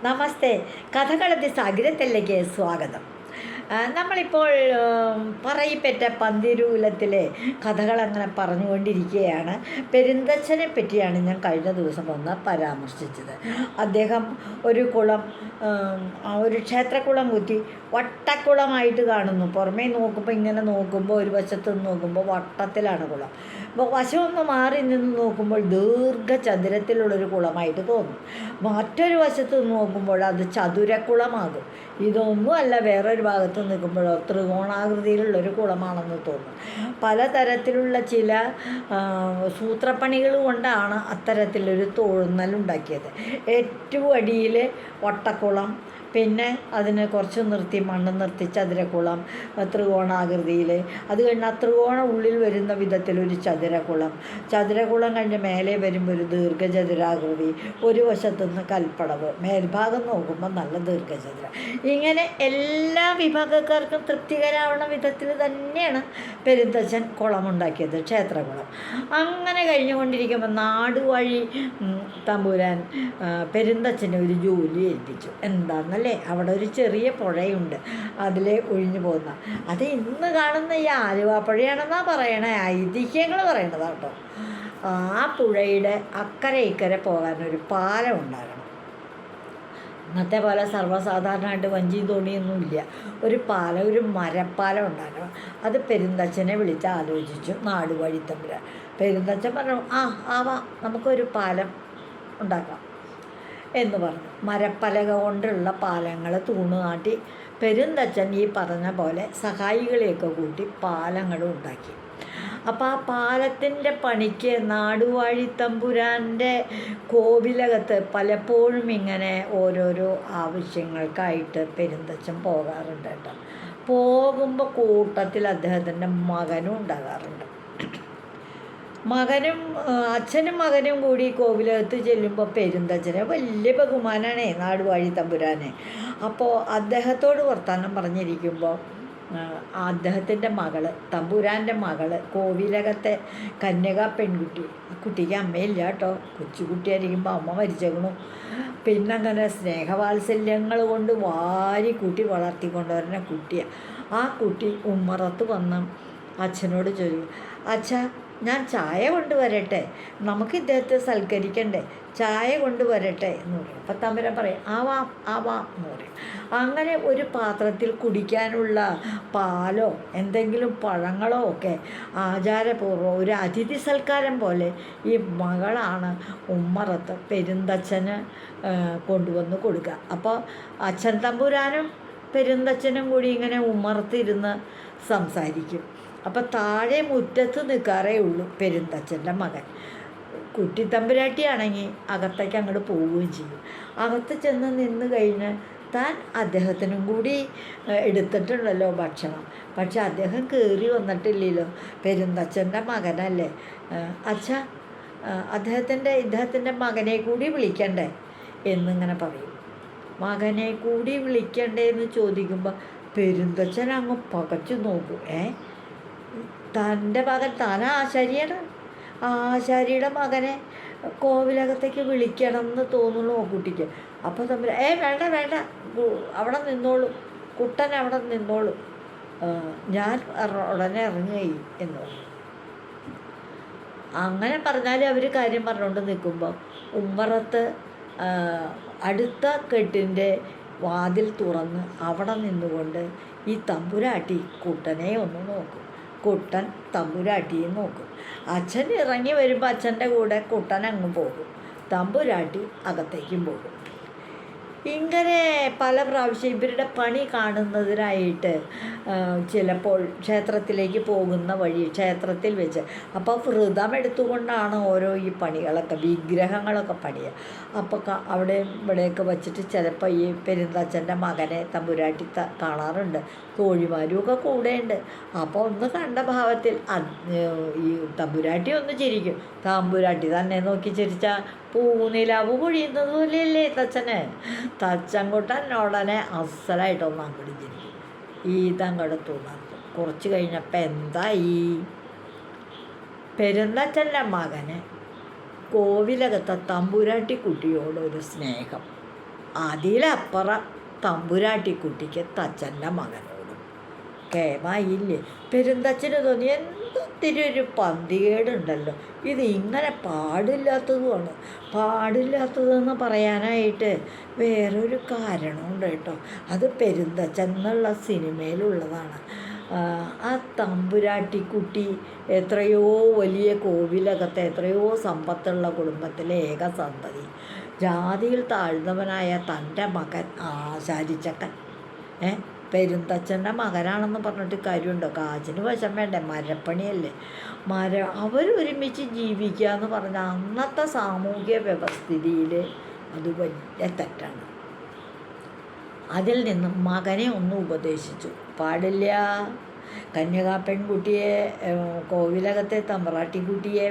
നമസ്തേ. കഥകളതി സാഗരത്തിലേക്ക് സ്വാഗതം. നമ്മളിപ്പോൾ പറയിപ്പറ്റ പന്തിരൂലത്തിലെ കഥകളങ്ങനെ പറഞ്ഞുകൊണ്ടിരിക്കുകയാണ്. പെരുന്തച്ഛനെ പറ്റിയാണ് ഞാൻ കഴിഞ്ഞ ദിവസം ഒന്ന് പരാമർശിച്ചത്. അദ്ദേഹം ഒരു കുളം, ഒരു ക്ഷേത്രക്കുളം കുത്തി വട്ടക്കുളമായിട്ട് കാണുന്നു. പുറമേ നോക്കുമ്പോൾ ഇങ്ങനെ നോക്കുമ്പോൾ ഒരു വശത്ത് നിന്ന് നോക്കുമ്പോൾ വട്ടത്തിലാണ് കുളം. അപ്പോൾ വശമൊന്ന് മാറി നിന്ന് നോക്കുമ്പോൾ ദീർഘചതുരത്തിലുള്ളൊരു കുളമായിട്ട് തോന്നും. മറ്റൊരു വശത്ത് നിന്ന് നോക്കുമ്പോൾ അത് ചതുരക്കുളമാകും. ഇതൊന്നുമല്ല, വേറൊരു ഭാഗത്ത് നിൽക്കുമ്പോഴോ ത്രികോണാകൃതിയിലുള്ളൊരു കുളമാണെന്ന് തോന്നും. പലതരത്തിലുള്ള ചില സൂത്രപ്പണികൾ കൊണ്ടാണ് അത്തരത്തിലൊരു തോന്നലുണ്ടാക്കിയത്. ഏറ്റവും അടിയിൽ വട്ടക്കുളം, പിന്നെ അതിന് കുറച്ച് നിർത്തി മണ്ണ് നിർത്തി ചതുരക്കുളം, ത്രികോണാകൃതിയിൽ. അത് കഴിഞ്ഞ് ആ ത്രികോണ ഉള്ളിൽ വരുന്ന വിധത്തിലൊരു ചതുരക്കുളം. ചതുരക്കുളം കഴിഞ്ഞ് മേലെ വരുമ്പോൾ ഒരു ദീർഘചതുരാകൃതി, ഒരു വശത്തുനിന്ന് കൽപ്പടവ്, മേൽഭാഗം നോക്കുമ്പോൾ നല്ല ദീർഘചതുരം. ഇങ്ങനെ എല്ലാ വിഭാഗക്കാർക്കും തൃപ്തികരമാവണ വിധത്തിൽ തന്നെയാണ് പെരുന്തച്ഛൻ കുളമുണ്ടാക്കിയത്, ക്ഷേത്രകുളം. അങ്ങനെ കഴിഞ്ഞുകൊണ്ടിരിക്കുമ്പോൾ നാടുവഴി തമ്പുരാൻ പെരുന്തച്ഛനെ ഒരു ജോലി ഏൽപ്പിച്ചു. എന്താണെന്നല്ലേ, അവിടെ ഒരു ചെറിയ പുഴയുണ്ട്, അതിലെ ഒഴിഞ്ഞു പോകുന്ന. അത് ഇന്ന് കാണുന്ന ഈ ആലുവ പുഴയാണെന്നാണ് പറയണേ, ഐതിഹ്യങ്ങൾ പറയണതാണ് കേട്ടോ. ആ പുഴയുടെ അക്കരെ ഇക്കരെ പോകാനൊരു പാലം ഉണ്ടാകണം. ഇന്നത്തെ പോലെ സർവ്വസാധാരണമായിട്ട് വഞ്ചി തോണിയൊന്നുമില്ല. ഒരു പാലം, ഒരു മരപ്പാലം ഉണ്ടാക്കണം. അത് പെരുന്തച്ഛനെ വിളിച്ച് ആലോചിച്ചു നാടുവഴി തമ്പുരാൻ. പെരുന്തച്ഛൻ പറഞ്ഞു, ആവാം, നമുക്കൊരു പാലം ഉണ്ടാക്കാം എന്ന് പറഞ്ഞു. മരപ്പലക കൊണ്ടുള്ള പാലങ്ങൾ തൂണുനാട്ടി പെരുന്തച്ഛൻ ഈ പറഞ്ഞ പോലെ സഹായികളെയൊക്കെ കൂട്ടി പാലങ്ങളും ഉണ്ടാക്കി. അപ്പോൾ ആ പാലത്തിൻ്റെ പണിക്ക് നാടുവാഴി തമ്പുരാൻ്റെ കോവിലകത്ത് പലപ്പോഴും ഇങ്ങനെ ഓരോരോ ആവശ്യങ്ങൾക്കായിട്ട് പെരുന്തച്ഛൻ പോകാറുണ്ട് കേട്ടോ. പോകുമ്പോൾ കൂട്ടത്തിൽ അദ്ദേഹത്തിൻ്റെ മകനും ഉണ്ടാകാറുണ്ട്. അച്ഛനും മകനും കൂടി കോവിലകത്ത് ചെല്ലുമ്പോൾ പെരുന്തച്ഛനെ വലിയ ബഹുമാനമാണേ നാടുവാഴി തമ്പുരാനെ. അപ്പോൾ അദ്ദേഹത്തോട് വർത്താനം പറഞ്ഞിരിക്കുമ്പോൾ അദ്ദേഹത്തിൻ്റെ മകള്, തമ്പുരാൻ്റെ മകള്, കോവിലകത്തെ കന്യക പെൺകുട്ടി. കുട്ടിക്ക് അമ്മയില്ല കേട്ടോ, കൊച്ചുകുട്ടിയായിരിക്കുമ്പോൾ അമ്മ മരിച്ചേക്കണു. പിന്നെ അങ്ങനെ സ്നേഹവാത്സല്യങ്ങൾ കൊണ്ട് വാരി കൂട്ടി വളർത്തിക്കൊണ്ടുവരുന്ന കുട്ടിയാണ്. ആ കുട്ടി ഉമ്മറത്ത് വന്ന് അച്ഛനോട് ചോദിക്കും, അച്ഛാ, ഞാൻ ചായ കൊണ്ടുവരട്ടെ, നമുക്ക് ഇദ്ദേഹത്തെ സൽക്കരിക്കണ്ടേ, ചായ കൊണ്ടുവരട്ടെ എന്ന് പറയും. അപ്പം തമ്പുരാൻ പറയും, ആവാം എന്ന് പറയും. അങ്ങനെ ഒരു പാത്രത്തിൽ കുടിക്കാനുള്ള പാലോ എന്തെങ്കിലും പഴങ്ങളോ ഒക്കെ ആചാരപൂർവ്വം ഒരു അതിഥി സൽക്കാരം പോലെ ഈ മകളാണ് ഉമ്മറത്ത് പെരുന്തച്ഛന് കൊണ്ടുവന്ന് കൊടുക്കുക. അപ്പോൾ അച്ഛൻ തമ്പുരാനും പെരുന്തച്ഛനും കൂടി ഇങ്ങനെ ഉമ്മറത്തിരുന്ന് സംസാരിക്കും. അപ്പം താഴെ മുറ്റത്ത് നിൽക്കാറേ ഉള്ളൂ പെരുന്തച്ഛൻ്റെ മകൻ. കുട്ടിത്തമ്പുരാട്ടിയാണെങ്കിൽ അകത്തേക്ക് അങ്ങോട്ട് പോവുകയും ചെയ്യും. അകത്ത് ചെന്ന് നിന്ന് കഴിഞ്ഞ് താൻ അദ്ദേഹത്തിനും കൂടി എടുത്തിട്ടുണ്ടല്ലോ ഭക്ഷണം, പക്ഷെ അദ്ദേഹം കയറി വന്നിട്ടില്ലല്ലോ, പെരുന്തച്ഛൻ്റെ മകനല്ലേ. അച്ഛാ, ഇദ്ദേഹത്തിൻ്റെ മകനെ കൂടി വിളിക്കണ്ടേ എന്നിങ്ങനെ പറയും. മകനെ കൂടി വിളിക്കണ്ടേ എന്ന് ചോദിക്കുമ്പോൾ പെരുന്തച്ഛൻ അങ്ങ് പകച്ചു നോക്കും. തൻ്റെ മകൻ, താൻ ആശാരിയാണ്, ആശാരിയുടെ മകനെ കോവിലകത്തേക്ക് വിളിക്കണം എന്ന് തോന്നുള്ളൂ കുട്ടിക്ക്. അപ്പോൾ തമ്മിൽ വേണ്ട, അവിടെ നിന്നോളൂ, കുട്ടൻ അവിടെ നിന്നോളൂ, ഞാൻ ഉടനെ ഇറങ്ങുകയും എന്ന് പറഞ്ഞു. അങ്ങനെ പറഞ്ഞാൽ അവർ കാര്യം പറഞ്ഞുകൊണ്ട് നിൽക്കുമ്പോൾ ഉമ്മറത്ത് അടുത്ത കെട്ടിൻ്റെ വാതിൽ തുറന്ന് അവിടെ നിന്നുകൊണ്ട് ഈ തമ്പുരാട്ടി കുട്ടനെ ഒന്ന് നോക്കും. കുട്ടൻ തമ്പുരാട്ടിയെ നോക്കും. അച്ഛൻ ഇറങ്ങി വരുമ്പോൾ അച്ഛൻ്റെ കൂടെ കുട്ടൻ അങ്ങ് പോകും, തമ്പുരാട്ടി അകത്തേക്കും പോകും. ഇങ്ങനെ പല പ്രാവശ്യം ഇവരുടെ പണി കാണുന്നതിനായിട്ട് ചിലപ്പോൾ ക്ഷേത്രത്തിലേക്ക് പോകുന്ന വഴി ക്ഷേത്രത്തിൽ വെച്ച് അപ്പോൾ വ്രതം എടുത്തുകൊണ്ടാണ് ഓരോ ഈ പണികളൊക്കെ, വിഗ്രഹങ്ങളൊക്കെ പണിയുക. അപ്പോൾ അവിടെ ഇവിടെയൊക്കെ വച്ചിട്ട് ചിലപ്പോൾ ഈ പെരുന്തച്ഛൻ്റെ മകനെ തമ്പുരാട്ടി കാണാറുണ്ട്, തോഴിമാരുമൊക്കെ കൂടെയുണ്ട്. അപ്പോൾ ഒന്ന് കണ്ട ഭാവത്തിൽ ഈ തമ്പുരാട്ടി ഒന്ന് ചിരിക്കും. തമ്പുരാട്ടി തന്നെ നോക്കി ചിരിച്ചാൽ പൂനിലാവ് പൊഴിയുന്നത് പോലെയല്ലേ തച്ചന്. തച്ചൻകുട്ടൻ ഉടനെ അസലായിട്ടൊന്ന് അങ്ങോട്ട് ചിരിക്കും. ഇതങ്ങോട്ട് തുണർത്തും. കുറച്ച് കഴിഞ്ഞപ്പോൾ എന്തായി, പെരുന്തച്ഛൻ്റെ മകന് കോവിലകത്തെ തമ്പുരാട്ടി കുട്ടിയോടൊരു സ്നേഹം. അതിലപ്പുറം തമ്പുരാട്ടിക്കുട്ടിക്ക് തച്ചൻ്റെ മകനോടും കേമായില്ലേ. പെരുന്തച്ഛന് തോന്നി എന്തൊത്തിരി ഒരു പന്തികേടുണ്ടല്ലോ, ഇത് ഇങ്ങനെ പാടില്ലാത്തതുമാണ്. പാടില്ലാത്തതെന്ന് പറയാനായിട്ട് വേറൊരു കാരണമുണ്ട് കേട്ടോ. അത് പെരുന്തച്ഛൻ എന്നുള്ള സിനിമയിലുള്ളതാണ്. ആ തമ്പുരാട്ടിക്കുട്ടി എത്രയോ വലിയ കോവിലകത്തെ എത്രയോ സമ്പത്തുള്ള കുടുംബത്തിലെ ഏക സന്തതി, ജാതിയിൽ താഴ്ന്നവനായ തൻ്റെ മകൻ ആശാരിച്ചക്കൻ പെരുന്തച്ഛൻ്റെ മകനാണെന്ന് പറഞ്ഞിട്ട് കാര്യമുണ്ടോ? കാശിന് വശം വേണ്ടേ? മരപ്പണിയല്ലേ. അവരൊരുമിച്ച് ജീവിക്കുക എന്ന് പറഞ്ഞാൽ അന്നത്തെ സാമൂഹ്യ വ്യവസ്ഥിതിയിൽ അത് വലിയ തെറ്റാണ്. അതിൽ നിന്നും മകനെ ഒന്ന് ഉപദേശിച്ചു, പാടില്ല. കന്യകാ പെൺകുട്ടിയെ, കോവിലകത്തെ തമ്പ്രാട്ടിക്കുട്ടിയെ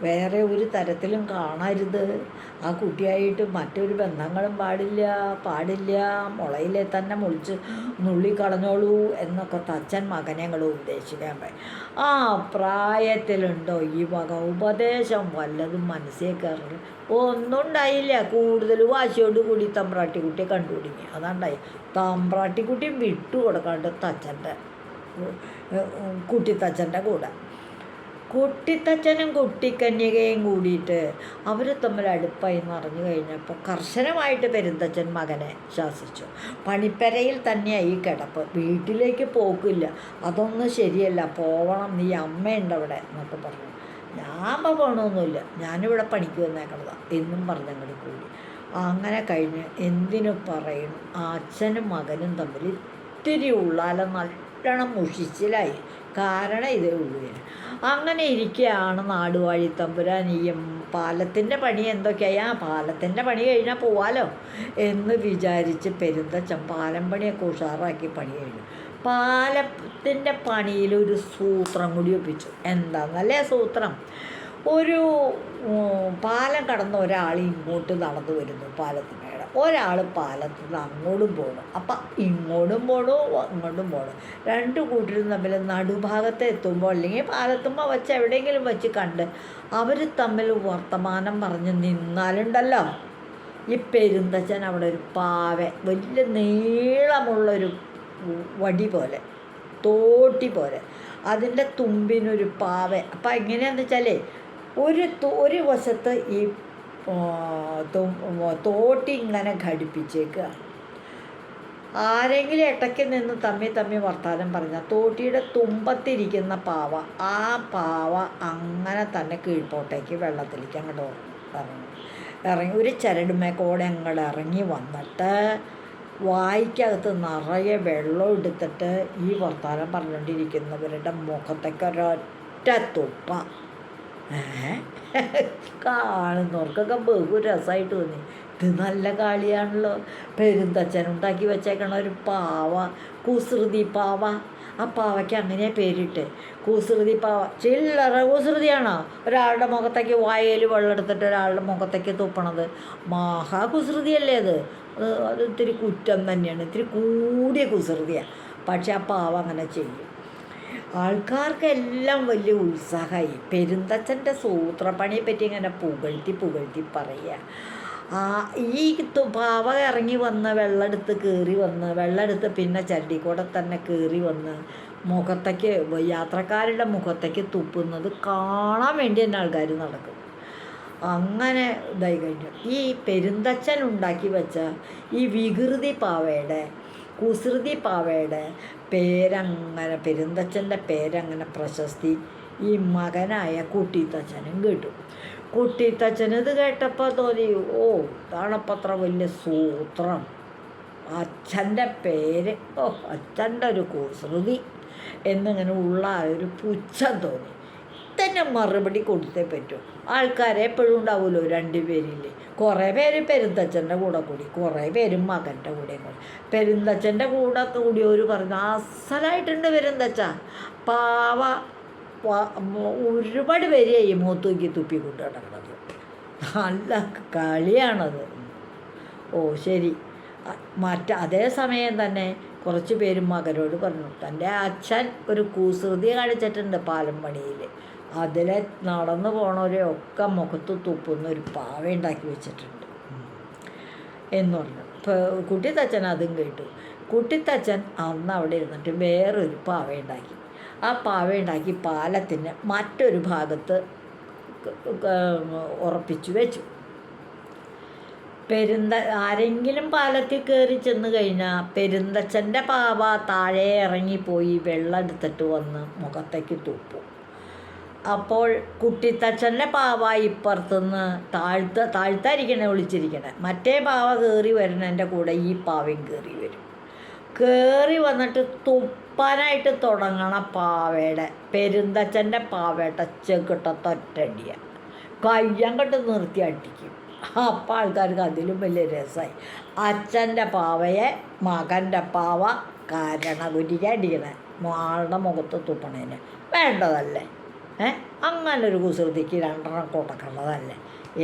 വേറെ ഒരു തരത്തിലും കാണരുത്. ആ കുട്ടിയായിട്ട് മറ്റൊരു ബന്ധങ്ങളും പാടില്ല. മുളയിലെ തന്നെ നുള്ളിക്കളഞ്ഞോളൂ എന്നൊക്കെ തച്ചൻ മകനെ അങ്ങോട്ട് ഉപദേശിക്കാൻ പറയും. ആ പ്രായത്തിലുണ്ടോ ഈ വക ഉപദേശം വല്ലതും മനസ്സിൽ കയറി? ഒന്നും ഉണ്ടായില്ല. കൂടുതൽ വാശിയോട് കൂടി തമ്പ്രാട്ടിക്കുട്ടിയെ കണ്ടുപിടിങ്ങി. അതാണ്ടായി. തമ്പ്രാട്ടിക്കുട്ടിയും വിട്ടു കൊടുക്കാണ്ട് തച്ചൻ്റെ കുട്ടിത്തച്ഛൻ്റെ കൂടെ. കുട്ടിത്തച്ഛനും കുട്ടിക്കന്യകയും കൂടിയിട്ട് അവർ തമ്മിൽ അടുപ്പായി എന്ന് അറിഞ്ഞു കഴിഞ്ഞപ്പോൾ കർശനമായിട്ട് പെരുന്തച്ഛൻ മകനെ ശാസിച്ചു. പണിപ്പരയിൽ തന്നെയായി കിടപ്പ്, വീട്ടിലേക്ക് പോക്കില്ല, അതൊന്നും ശരിയല്ല, പോവണം, നീ അമ്മയുണ്ട് അവിടെ എന്നൊക്കെ പറഞ്ഞു. ഞാൻ പോകണമൊന്നുമില്ല, ഞാനിവിടെ പണിക്ക് വന്നേക്കണതാണ് എന്നും പറഞ്ഞങ്ങോട്ട് കൂടി. അങ്ങനെ കഴിഞ്ഞ് എന്തിനു പറയണം, അച്ഛനും മകനും തമ്മിൽ ഇത്തിരി ഉള്ളാലും നല്ലോണം മുഷിച്ചിലായി. കാരണം ഇതേ ഉള്ളൂ. അങ്ങനെ ഇരിക്കുകയാണ് നാടുവാഴി തമ്പുരാൻ ഈ പാലത്തിൻ്റെ പണി എന്തൊക്കെയായി, ആ പാലത്തിൻ്റെ പണി കഴിഞ്ഞാൽ പോവാലോ എന്ന് വിചാരിച്ച് പെരുന്തച്ഛൻ പാലം പണിയൊക്കെ ഉഷാറാക്കി പണി കഴിഞ്ഞു. പാലത്തിൻ്റെ പണിയിലൊരു സൂത്രം കൂടി ഒപ്പിച്ചു. എന്താണെന്നല്ലേ സൂത്രം? ഒരു പാലം കടന്ന് ഒരാൾ ഇങ്ങോട്ട് നടന്നു വരുന്നു, പാലത്തിന് ഒരാൾ പാലത്തിൽ നിന്ന് അങ്ങോട്ടും പോകണം. അപ്പം ഇങ്ങോട്ടും പോകണം അങ്ങോട്ടും പോകണം. രണ്ട് കൂട്ടരും തമ്മിൽ നടുഭാഗത്ത് എത്തുമ്പോൾ അല്ലെങ്കിൽ പാലത്തുമ്പോൾ വെച്ച് എവിടെയെങ്കിലും വെച്ച് കണ്ട് അവർ തമ്മിൽ വർത്തമാനം പറഞ്ഞ് നിന്നാലുണ്ടല്ലോ, ഈ പെരുന്തച്ഛൻ അവിടെ ഒരു വലിയ നീളമുള്ളൊരു വടി പോലെ, തോട്ടി പോലെ, അതിൻ്റെ തുമ്പിനൊരു അപ്പം എങ്ങനെയാണെന്ന് വെച്ചാൽ ഒരു വശത്ത് ഈ തോട്ടി ഇങ്ങനെ ഘടിപ്പിച്ചേക്കുക. ആരെങ്കിലും ഇടയ്ക്ക് നിന്ന് തമ്മി വർത്താനം പറഞ്ഞാൽ തോട്ടിയുടെ തുമ്പത്തിരിക്കുന്ന ആ പാവ അങ്ങനെ തന്നെ കീഴ്പോട്ടേക്ക് വെള്ളത്തിലേക്ക് അങ്ങോട്ട് ഇറങ്ങി ഒരു ചരടുമേക്കോടെ അങ്ങോട്ട് ഇറങ്ങി വന്നിട്ട് വായിക്കകത്ത് നിറയെ വെള്ളം എടുത്തിട്ട് ഈ വർത്താനം പറഞ്ഞുകൊണ്ടിരിക്കുന്നവരുടെ മുഖത്തേക്ക് ഒരൊറ്റ തുപ്പ. കാണുന്നവർക്കൊക്കെ ബഹു രസമായിട്ട് തോന്നി. ഇത് നല്ല കളിയാണല്ലോ. പെരുന്തച്ഛൻ ഉണ്ടാക്കി വെച്ചേക്കണ ഒരു കുസൃതി പാവ. ആ പാവയ്ക്ക് അങ്ങനെ പേരിട്ട് കുസൃതി പാവ. ചില്ലറ കുസൃതിയാണോ ഒരാളുടെ മുഖത്തേക്ക് വായയിൽ വെള്ളം എടുത്തിട്ട് ഒരാളുടെ മുഖത്തേക്ക് തുപ്പണത്? മഹാ കുസൃതിയല്ലേ അത്. അത് ഇത്തിരി കുറ്റം തന്നെയാണ്, ഇത്തിരി കൂടിയ കുസൃതിയാണ്. പക്ഷെ ആ പാവ അങ്ങനെ ചെയ്യും. ആൾക്കാർക്കെല്ലാം വലിയ ഉത്സാഹമായി. പെരുന്തച്ഛൻ്റെ സൂത്രപ്പണിയെ പറ്റി ഇങ്ങനെ പുകഴ്ത്തി പറയുക. ഈ പാവ ഇറങ്ങി വന്ന് വെള്ളമെടുത്ത് കയറി വന്ന് വെള്ളമെടുത്ത് പിന്നെ ചട്ടിക്കൂടെ തന്നെ കയറി വന്ന് മുഖത്തേക്ക് യാത്രക്കാരുടെ മുഖത്തേക്ക് തുപ്പുന്നത് കാണാൻ വേണ്ടി തന്നെ ആൾക്കാർ നടക്കും. അങ്ങനെ ഇതായി കഴിഞ്ഞു. ഈ പെരുന്തച്ഛൻ ഉണ്ടാക്കി വെച്ച ഈ വികൃതി പാവയുടെ, കുസൃതി പാവയുടെ പേരങ്ങനെ, പെരുന്തച്ഛൻ്റെ പേരങ്ങനെ പ്രശസ്തി ഈ മകനായ കുട്ടിത്തച്ഛനും കേട്ടു. കുട്ടിത്തച്ഛനിത് കേട്ടപ്പോൾ തോന്നി, ഇതാണപ്പോൾ അത്ര വലിയ സൂത്രം. അച്ഛൻ്റെ പേര്, അച്ഛൻ്റെ ഒരു കുസൃതി എന്നിങ്ങനെ ഉള്ള ഒരു പുച്ഛം തോന്നി. തന്നെ മറുപടി കൊടുത്തേ പറ്റൂ. ആൾക്കാരെ എപ്പോഴും ഉണ്ടാവുമല്ലോ രണ്ടുപേരില്ലേ. കുറേ പേര് പെരുന്തച്ഛൻ്റെ കൂടെ കൂടി, കുറേ പേരും മകൻ്റെ കൂടെയും കൂടി. പെരുന്തച്ഛൻ്റെ കൂടെ കൂടിയവർ പറഞ്ഞു, അസലായിട്ടുണ്ട് പെരുന്തച്ഛ, പാവ. ഒരുപാട് പേരെയായി മൂത്തൂക്കി തുപ്പി കൊണ്ട് കിടക്കുന്നത്. നല്ല കളിയാണത്. ശരി. അതേ സമയം തന്നെ കുറച്ച് പേരും മകനോട് പറഞ്ഞു, തൻ്റെ അച്ഛൻ ഒരു കുസൃതി കാണിച്ചിട്ടുണ്ട് പാലം പണിയിൽ, അതിലെ നടന്നു പോണവരെയൊക്കെ മുഖത്ത് തുപ്പുന്ന ഒരു പാവ ഉണ്ടാക്കി വെച്ചിട്ടുണ്ട് എന്ന് പറഞ്ഞു. കുട്ടിത്തച്ഛൻ അതും കേട്ടു. കുട്ടിത്തച്ഛൻ അന്ന് അവിടെ ഇരുന്നിട്ട് വേറൊരു പാവയുണ്ടാക്കി. ആ പാവയുണ്ടാക്കി പാലത്തിന് മറ്റൊരു ഭാഗത്ത് ഉറപ്പിച്ചു വെച്ചു. ആരെങ്കിലും പാലത്തിൽ കയറി ചെന്ന് കഴിഞ്ഞാൽ പെരുന്തച്ഛൻ്റെ പാവ താഴെ ഇറങ്ങിപ്പോയി വെള്ളം എടുത്തിട്ട് വന്ന് മുഖത്തേക്ക് തുപ്പും. അപ്പോൾ കുട്ടിത്തച്ഛൻ്റെ പാവ ഇപ്പുറത്തുനിന്ന് താഴ്ത്തായിരിക്കണേ ഒളിച്ചിരിക്കണേ, മറ്റേ പാവ കയറി വരുന്നതിൻ്റെ കൂടെ ഈ പാവയും കയറി വരും. കയറി വന്നിട്ട് തുപ്പാനായിട്ട് തുടങ്ങണ പാവയുടെ പെരുന്തച്ഛൻ്റെ പാവയുടെ ചെകിട്ടത്തൊറ്റടിയാണ് കയ്യങ്ങോട്ട് നിർത്തി അടിക്കും. അപ്പം ആൾക്കാർക്ക് അതിലും വലിയ രസമായി. അച്ഛൻ്റെ പാവയെ മകൻ്റെ പാവ കരണകുറ്റിക്ക് അടിക്കണേ, ആളുടെ മുഖത്ത് തുപ്പണേന് വേണ്ടതല്ലേ? അങ്ങനൊരു കുസൃതിക്ക് 2 കൊടുക്കേണ്ടതല്ലേ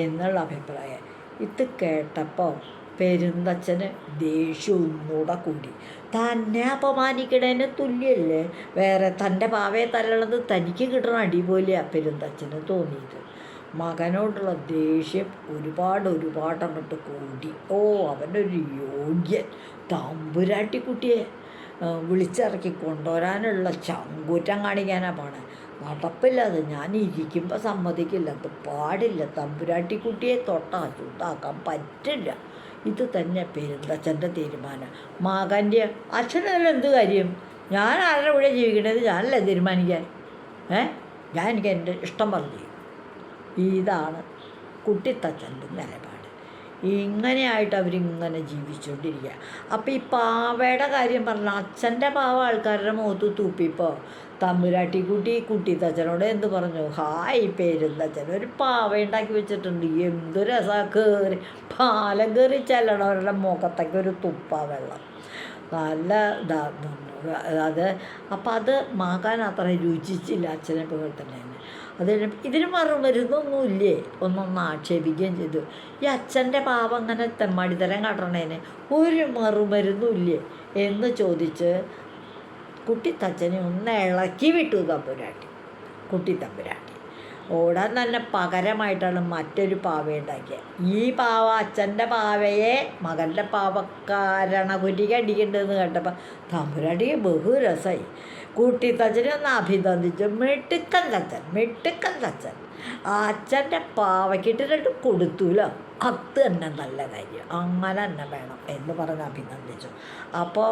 എന്നുള്ള അഭിപ്രായം. ഇത് കേട്ടപ്പോൾ പെരുന്തച്ഛന് ദേഷ്യം ഒന്നുകൂടെ കൂടി. തന്നെ അപമാനിക്കണേന് തുല്യല്ലേ വേറെ തൻ്റെ പാവയെ തല്ലണത് തനിക്ക് കിട്ടണ അടിപോലെയാണ് പെരുന്തച്ഛന് തോന്നിയത്. മകനോടുള്ള ദേഷ്യം ഒരുപാടങ്ങോട്ട് കൂടി. അവനൊരു യോഗ്യൻ, തമ്പുരാട്ടിക്കുട്ടിയെ വിളിച്ചിറക്കി കൊണ്ടുവരാനുള്ള ചങ്കൂറ്റം കാണിക്കാനാണ് പോണേ. നടപ്പില്ല, അത് ഞാൻ ഇരിക്കുമ്പോൾ സമ്മതിക്കില്ല, അത് പാടില്ല, തമ്പുരാട്ടിക്കുട്ടിയെ ചൂടാക്കാൻ പറ്റില്ല. ഇത് തന്നെ പെരുന്തച്ഛൻ്റെ തീരുമാനം. മകൻ്റെ അച്ഛനല്ല എന്ത് കാര്യം, ഞാൻ ആരുടെ കൂടെ ജീവിക്കണത് ഞാനല്ലേ തീരുമാനിക്കാൻ. എനിക്ക് എൻ്റെ ഇഷ്ടം പറഞ്ഞു. ഇതാണ് കുട്ടിത്തച്ഛൻ്റെ നിലപാട്. ഇങ്ങനെയായിട്ട് അവരിങ്ങനെ ജീവിച്ചുകൊണ്ടിരിക്കുക. അപ്പോൾ ഈ പാവയുടെ കാര്യം പറഞ്ഞാൽ അച്ഛൻ്റെ പാവ ആൾക്കാരുടെ മുഖത്ത് തൂപ്പിപ്പോൾ തമ്പുരാട്ടിക്കുട്ടി കുട്ടിത്തച്ഛനോട് എന്ത് പറഞ്ഞു? ഹായ് പെരുന്തച്ഛൻ ഒരു പാവ ഉണ്ടാക്കി വെച്ചിട്ടുണ്ട്, എന്ത് രസമാണ്, കയറി പാലം കയറി ചെല്ലണവരുടെ മുഖത്തേക്ക് ഒരു തുപ്പാ വെള്ളം, നല്ല അത്. അപ്പം അത് മകൻ അത്ര രുചിച്ചില്ല അച്ഛനെ പോലെ തന്നെ. ഇതിന് മറുമരുന്നൊന്നുമില്ലേ ഒന്നൊന്ന് ആക്ഷേപിക്കുകയും ചെയ്തു. ഈ അച്ഛൻ്റെ പാവം അങ്ങനെ തെമ്മാടിത്തരം കാട്ടണേന് ഒരു മറുമരുന്നും ഇല്ലേ എന്ന് ചോദിച്ച് കുട്ടിത്തച്ഛനെ ഒന്ന് ഇളക്കി വിട്ടു കുട്ടിത്തമ്പുരാട്ടി. ഓടാൻ തന്നെ പകരമായിട്ടാണ് മറ്റൊരു പാവ ഉണ്ടാക്കിയത്. ഈ പാവ അച്ഛൻ്റെ പാവയെ മകൻ്റെ പാവക്കാരണകുറ്റിക്ക് അടിക്കേണ്ടതെന്ന് കേട്ടപ്പോൾ തമ്പുരാട്ടിക്ക് ബഹുരസമായി. കുട്ടിത്തച്ഛനെ ഒന്ന് അഭിനന്ദിച്ചു. മിടുക്കൻ തച്ചൻ അച്ഛൻ്റെ പാവയ്ക്കിട്ട് 2 കൊടുത്തൂലോ, അത് തന്നെ നല്ല കാര്യം, അങ്ങനെ തന്നെ വേണം എന്ന് പറഞ്ഞ് അഭിനന്ദിച്ചു. അപ്പോൾ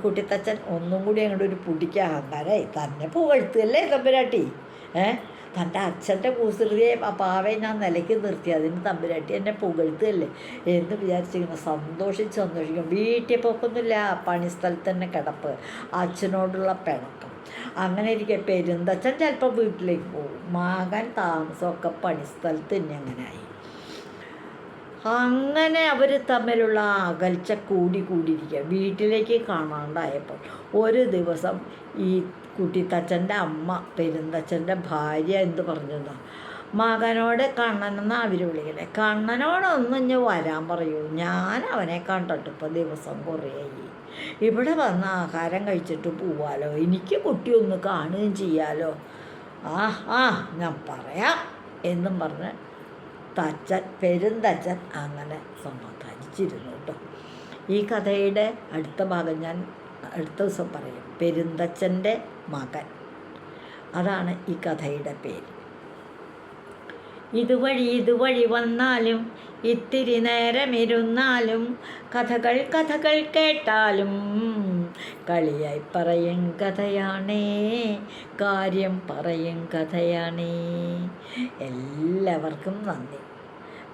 കുട്ടിത്തച്ഛൻ ഒന്നും കൂടി അങ്ങോട്ട് ഒരു പുടിക്ക് അഹങ്കാരമായി. തന്നെ പുകഴ്ത്തുകയല്ലേ തമ്പുരാട്ടി. തൻ്റെ അച്ഛൻ്റെ കുസൃതിയെ പാവയെ ഞാൻ നിലയ്ക്ക് നിർത്തി, അതിന് തമ്പുരാട്ടി എന്നെ പുകഴ്ത്തുകയല്ലേ എന്ന് വിചാരിച്ചിങ്ങനെ സന്തോഷിക്കും. വീട്ടിൽ പോക്കൊന്നുമില്ല, പണിസ്ഥലത്ത് തന്നെ കിടപ്പ്, അച്ഛനോടുള്ള പിണക്കം. അങ്ങനെ ഇരിക്കെ പെരുന്തച്ഛൻ ചിലപ്പോൾ വീട്ടിലേക്ക് പോകും, മകൻ താമസമൊക്കെ പണിസ്ഥലത്ത് തന്നെ അങ്ങനെയായി. അങ്ങനെ അവർ തമ്മിലുള്ള അകൽച്ച കൂടിയിരിക്കുക. വീട്ടിലേക്ക് കാണാണ്ടായപ്പോൾ ഒരു ദിവസം ഈ കുട്ടിത്തച്ഛൻ്റെ അമ്മ പെരുന്തച്ഛൻ്റെ ഭാര്യ എന്ത് പറഞ്ഞതാ, മകനോട് കണ്ണനെന്ന് അവർ വിളിക്കണേ, കണ്ണനോടൊന്നും ഇഞ്ഞ് വരാൻ പറയൂ, ഞാൻ അവനെ കണ്ടിട്ട് ഇപ്പോൾ ദിവസം കുറേയായി, ഇവിടെ വന്ന് ആഹാരം കഴിച്ചിട്ട് പോവാലോ, എനിക്ക് കുട്ടിയൊന്ന് കാണുകയും ചെയ്യാലോ. ഞാൻ പറയാം എന്നും പറഞ്ഞ് പെരുന്തച്ഛൻ അങ്ങനെ സമാധാനിച്ചിരുന്നു കേട്ടോ. ഈ കഥയുടെ അടുത്ത ഭാഗം ഞാൻ അടുത്ത ദിവസം പറയും. പെരുന്തച്ഛൻ്റെ മകൻ, അതാണ് ഈ കഥയുടെ പേര്. ഇതുവഴി വന്നാലും ഇത്തിരി നേരമിരുന്നാലും കഥകൾ കേട്ടാലും കളിയായി പറയും കഥയാണേ, കാര്യം പറയും കഥയാണേ. എല്ലാവർക്കും നന്ദി.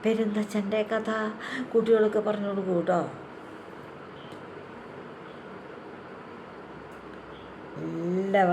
പെരുന്തച്ഛൻ്റെ കഥ കുട്ടികൾക്ക് പറഞ്ഞു കൊടുക്കൂ കേട്ടോ. എല്ലാവർക്കും